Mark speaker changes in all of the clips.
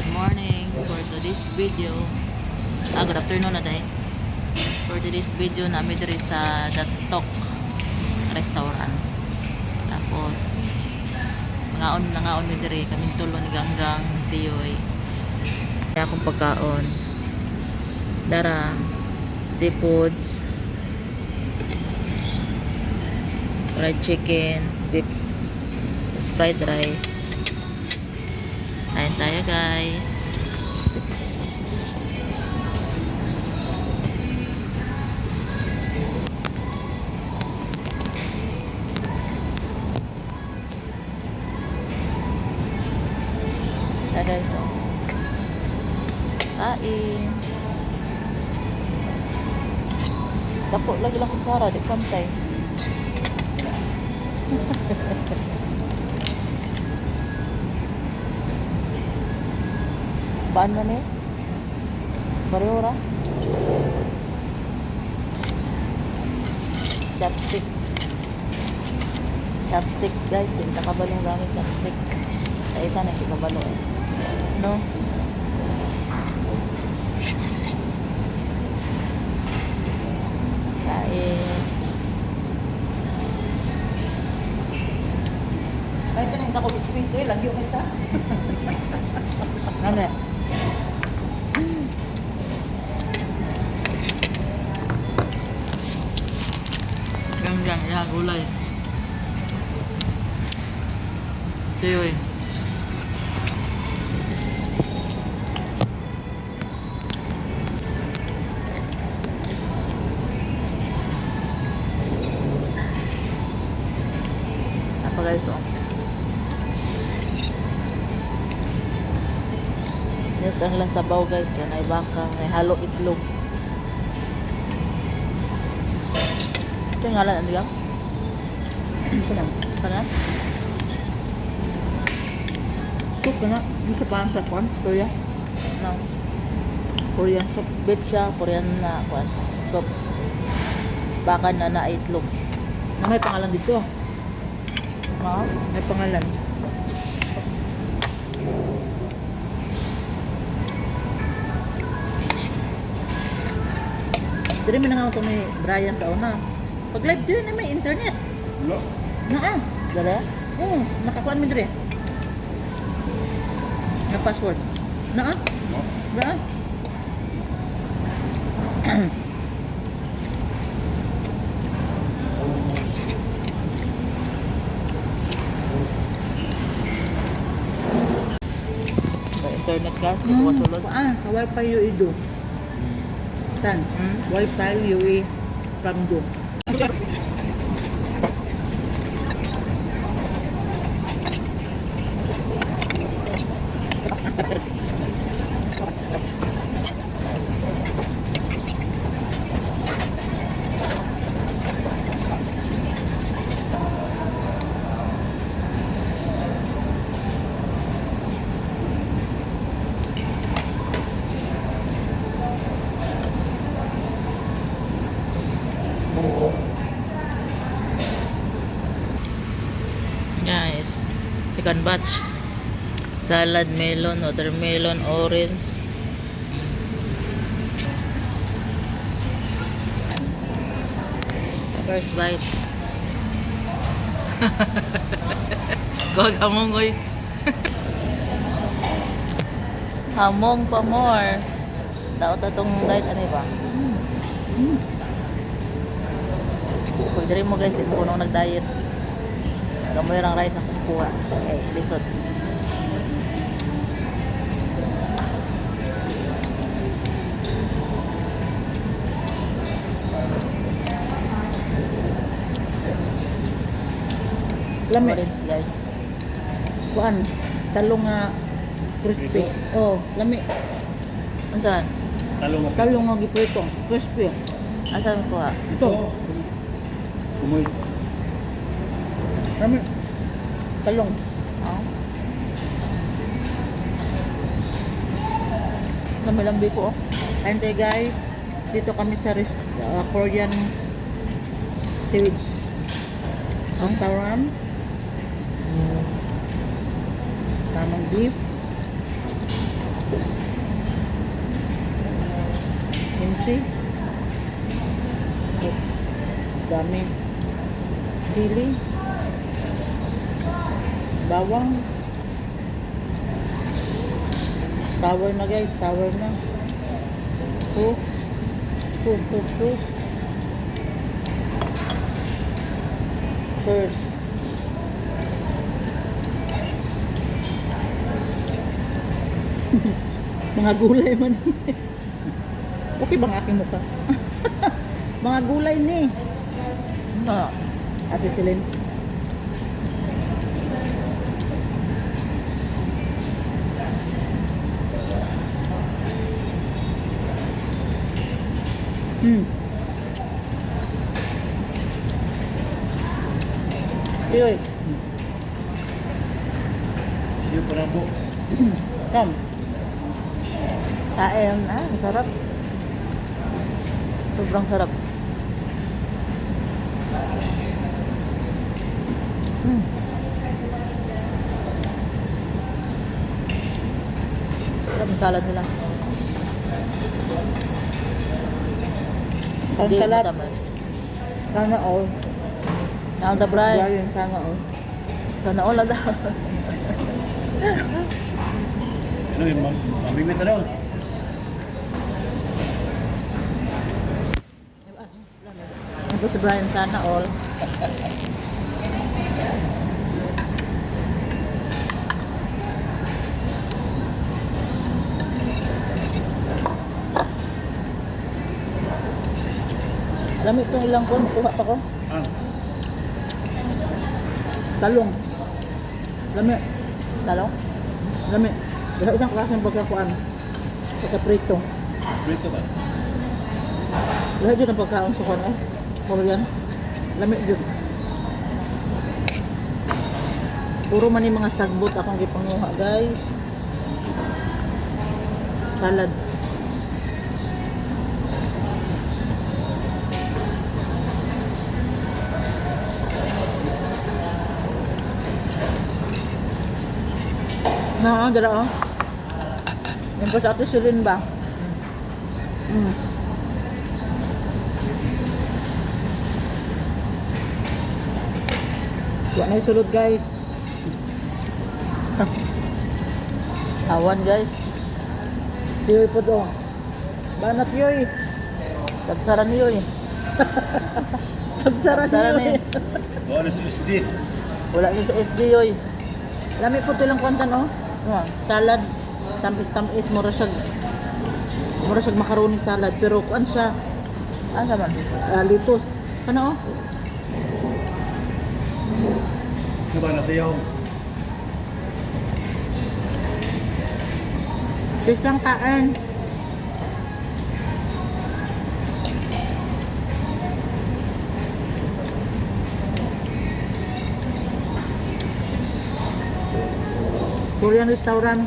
Speaker 1: Good morning. For today's video, good afternoon na day. For today's video namin diri sa Datok Restaurant. Tapos nangaon mi diri kaming tulo ni Ganggang Tiyoy. Kaya akong pagkaon. Dara seafoods, fried chicken, beef, fried rice. Kain tayo guys. Guys, oh. Kain. Dako lagi lang kutsara, di pantay. Baan man eh? Pareho ra? Chopstick. Chopstick guys, di kita kabalong gamit chopstick. Kaya ita na kita kabalo eh. No? Kain.
Speaker 2: Kahit ka nang ako space eh, lagyo kita.
Speaker 1: Ano? Ganggang, ya, gulay. Ito yun. Apa guys, oh. Ito ang lang sabaw guys, kaya may baka, may halo itlog. Ito yung ngalan, ano yan?
Speaker 2: Ito lang.
Speaker 1: Parang?
Speaker 2: Soup na nga. Yung sa parang sa kwan, Korea.
Speaker 1: No.
Speaker 2: Korean soup.
Speaker 1: Beef siya, Korean na kwan. Soup. Baka na itlog.
Speaker 2: Na may pangalan dito.
Speaker 1: No?
Speaker 2: May pangalan. Dari mo na nga ito may Brian sa una. Pag live din na may internet.
Speaker 3: Wala.
Speaker 2: Naa.
Speaker 1: Dali?
Speaker 2: Nakakuan mo dire. Na password. Naa.
Speaker 3: No.
Speaker 2: Naa.
Speaker 1: May internet guys, may kuha sulod.
Speaker 2: Sa wifi UE do. Tan. Wifi UE from do.
Speaker 1: Guys, second batch. Salad, melon, watermelon, orange. First bite. Kog hamong oy. Hamong pa more. Daot atong diet ano ba? Pag diri mo guys, di mo kuno nag-diet. Kamoy rang rice ang kukuha. Okay, lisod.
Speaker 2: Lami.
Speaker 1: Orange guys.
Speaker 2: Kuan. Talong nga crispy. Oh, lami.
Speaker 1: Asan?
Speaker 3: Talong ako.
Speaker 2: Talong nga giprito. Crispy.
Speaker 1: Asan kuha?
Speaker 2: Ito.
Speaker 3: Kumoy.
Speaker 2: Lami. Talong.
Speaker 1: Oh. Lambi-lambi ko oh.
Speaker 2: And guys, dito kami sa Korean seaweed restaurant. Tamang beef. Kimchi. Oh, dami. Sili. Bawang. Tower na guys, tower na. Sus. Sus. Cheers. Mga gulay man. Okay bang aking mukha? Mga gulay ni.
Speaker 1: No.
Speaker 2: Ate Celine. Yoy,
Speaker 3: Yung parabo.
Speaker 2: come.
Speaker 1: Kain. Ang sarap. Sobrang sarap. Sarap ang salad nila.
Speaker 2: Ang
Speaker 1: Hindi
Speaker 2: kalat.
Speaker 1: mataba.
Speaker 2: Sana all.
Speaker 1: Ang dabray.
Speaker 2: Brian, sana all.
Speaker 1: Sana all na daw.
Speaker 3: Ano yung mamimit na daw?
Speaker 1: Ito si Brian, sana all.
Speaker 2: Alam mo itong ilang ko, nakuha pa ko.
Speaker 3: Ah,
Speaker 2: Talong. Lami.
Speaker 1: Talong?
Speaker 2: Lami. Basta isang klaseng pagkakuan. Pagka-prito.
Speaker 3: prito ba?
Speaker 2: Lahat dyan ang pagkaon sa kuan eh. Korean. Lami dyan. Puro man yung mga sagbot akong gipanguha guys. Salad. Dala oh. Yan po sa Ate Celine ba? Wala na yung sulod guys.
Speaker 1: Awan guys.
Speaker 2: Tiyoy po to. Banat yoy.
Speaker 1: Tagsaran niyo eh.
Speaker 2: Pagsara
Speaker 1: Tagsaran
Speaker 2: niyo
Speaker 1: eh.
Speaker 3: Oo, nasa SD.
Speaker 1: Wala niyo sa SD yoy.
Speaker 2: Lami po ito lang kwantan oh. Salad. Tamis-tamis. Mura siyag macaroni salad. Pero kuan siya.
Speaker 1: Ano man?
Speaker 2: Litos. Ano oh?
Speaker 3: Ano ba, nasayaw?
Speaker 2: Bisang kain. Korean restaurant.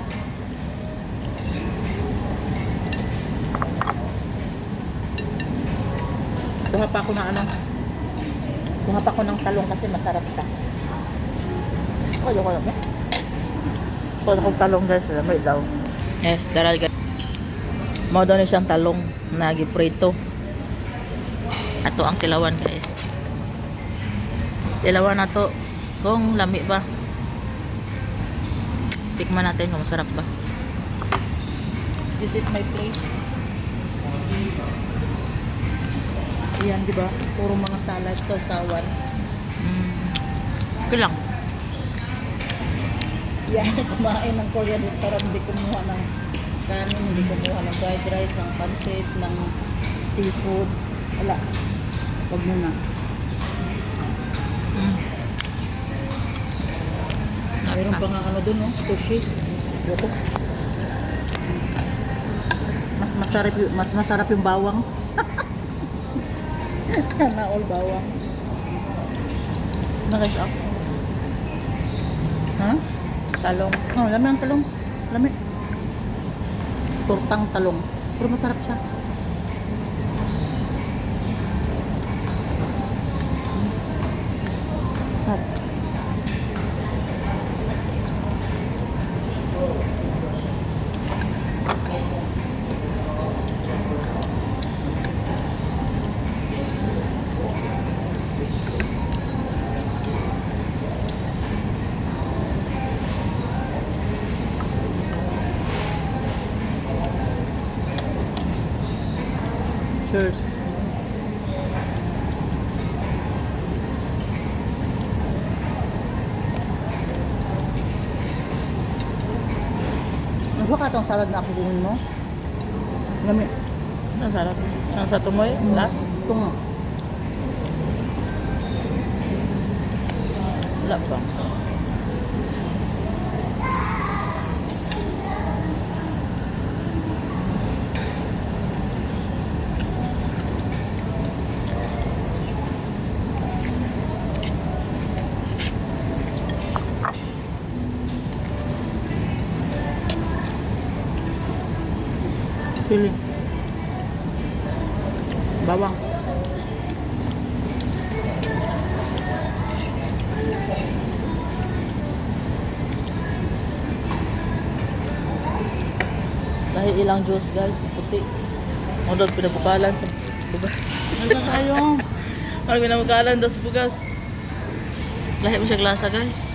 Speaker 2: Kuha pa ako ng ano. Kuha pa ako ng talong kasi masarap pa.
Speaker 1: Kaya ko lang eh. Kung akong talong guys, may daw. Yes, daral guys. Mao daw ni siyang talong na giprito. Ato ang tilawan guys. Tilawan na to. Kung lami ba? Tikman natin kung masarap ba.
Speaker 2: This is my plate. Ayan, di ba? Puro mga salad, sausawan.
Speaker 1: Okay lang.
Speaker 2: Yan, kumain ng Korean restaurant. Hindi kumuha ng kanin, hindi kumuha ng fried rice, ng pancit, ng seafoods. Wala. Wag muna. Mayroon pa nga ano dun, no? Sushi. Ito. Mas masarap yung bawang. Sana all bawang.
Speaker 1: Na guys,
Speaker 2: Ha?
Speaker 1: talong.
Speaker 2: Oh, lami ang talong. Lami. Tortang talong. Pero masarap siya. Sarap.
Speaker 1: Cheers.
Speaker 2: Ano ka itong salad na kukunin mo? Lami.
Speaker 1: Ang sarap. Ang sa tumoy, last.
Speaker 2: Ito nga.
Speaker 1: Wala pa.
Speaker 2: Sili. Bawang.
Speaker 1: Dahil ilang juice guys, puti. Model pinabukalan sa bugas.
Speaker 2: Ano tayo?
Speaker 1: Ang pinabukalan daw sa bugas. Lahi mo siya glasa guys.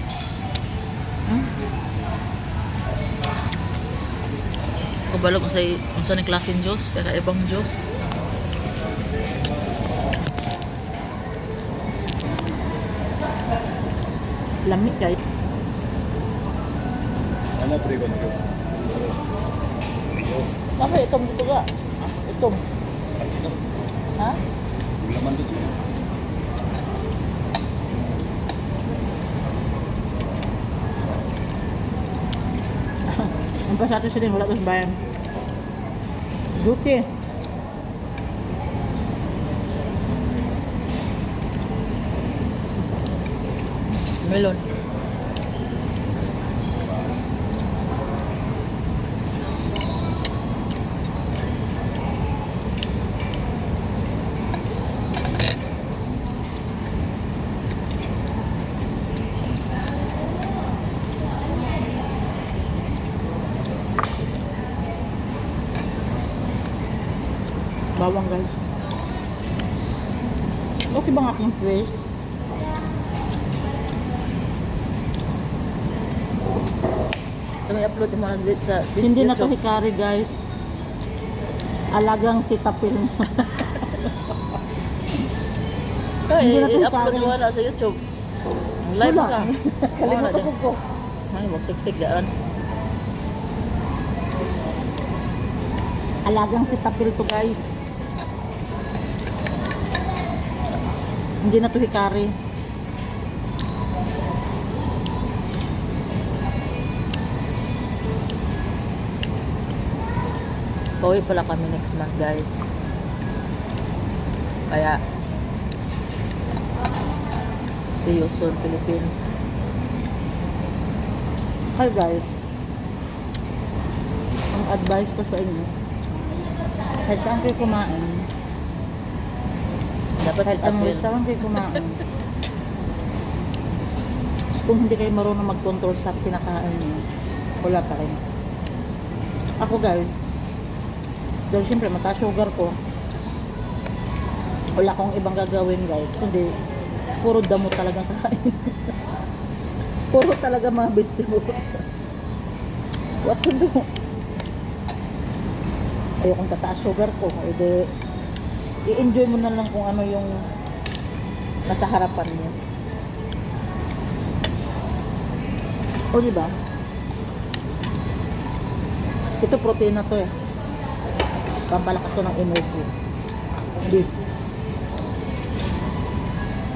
Speaker 1: Kabalo ko sa unsa ni klaseng juice, kaya ibang juice.
Speaker 2: Lamig guys.
Speaker 3: Ano pre ko?
Speaker 1: Bakit itong dito ga? Itong. Ha?
Speaker 3: Laman dito.
Speaker 2: Ang pasato siya din, wala ito sa bayan. Duty.
Speaker 1: Melon.
Speaker 2: Bawang guys. Okay bang aking face?
Speaker 1: May upload mo na dito sa
Speaker 2: Hindi na to
Speaker 1: YouTube.
Speaker 2: hikari guys. Alagang si Tapil mo.
Speaker 1: Ay,
Speaker 2: Hindi na to
Speaker 1: i-upload
Speaker 2: hikari.
Speaker 1: mo na sa YouTube. Live
Speaker 2: Wala.
Speaker 1: ka.
Speaker 2: Kalimutan ko ko.
Speaker 1: Ay, mag-tik-tik daan.
Speaker 2: Alagang si Tapil to guys. Hindi na to hikari.
Speaker 1: Pauwi pala kami next month guys. Kaya see you soon Philippines.
Speaker 2: Hi guys. Ang advice ko sa inyo, kahit saan kayo kumain,
Speaker 1: Dapat
Speaker 2: kahit anong restaurant kayo kumain, kung hindi kayo marunong mag-control sa kinakain niyo, wala pa rin. Ako guys, dahil siyempre mataas sugar ko, wala akong ibang gagawin guys, kundi puro damo talagang kakain. Puro talaga mga vegetable. What to do? Ayokong tataas sugar ko, edi i-enjoy mo na lang kung ano yung nasa harapan mo. O diba? Ito protein na to eh. Pampalakas to ng energy. Beef.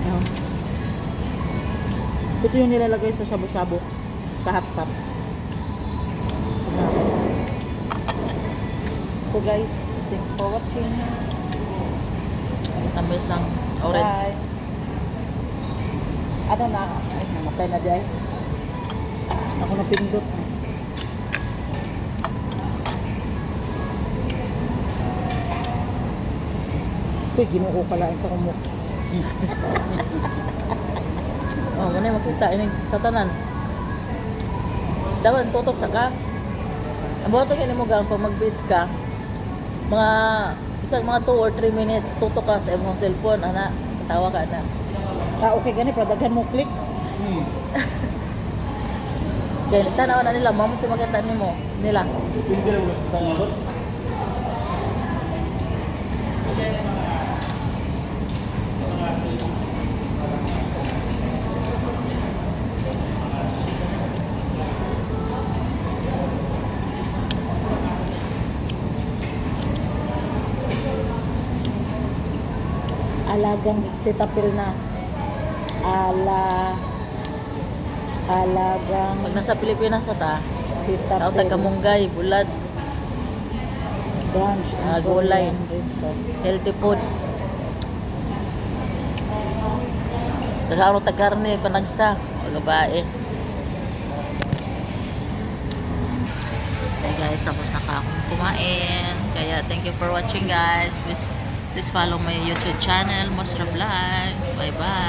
Speaker 2: Ayan. Ito yung nilalagay sa shabu-shabu. Sa hot pot. So guys, thanks for watching.
Speaker 1: Tambis lang. Orange.
Speaker 2: Bye. Ano na? Ay, namatay na di ay. Ako na pindot. Uy, ginuo pala sa kumuk.
Speaker 1: Oh, muna yung makita. Ini sa tanan. Dawan, tutok sa ka. Ang buhato kayo mo gang pag mag-beach ka, mga 2 or 3 minutes, tutok ka sa imong cellphone, ana, katawa ka na.
Speaker 2: Ah, okay, gani, padaghan mo click.
Speaker 1: Kaya tanaw na nila, mamunti makita nila.
Speaker 3: Hindi na mo tangabot.
Speaker 2: Alagang sitapil na. Alagang
Speaker 1: Pag nasa Pilipinas na ta, tao
Speaker 2: sitapil.
Speaker 1: taga-munggay, bulad,
Speaker 2: Brunch and
Speaker 1: gulay.
Speaker 2: Korean resto.
Speaker 1: healthy food. Tapos araw tag-karne, panagsa, o babae. Okay guys, tapos na akong kumain. Kaya thank you for watching guys. Please follow my YouTube channel, Mosra Vlog. Bye bye.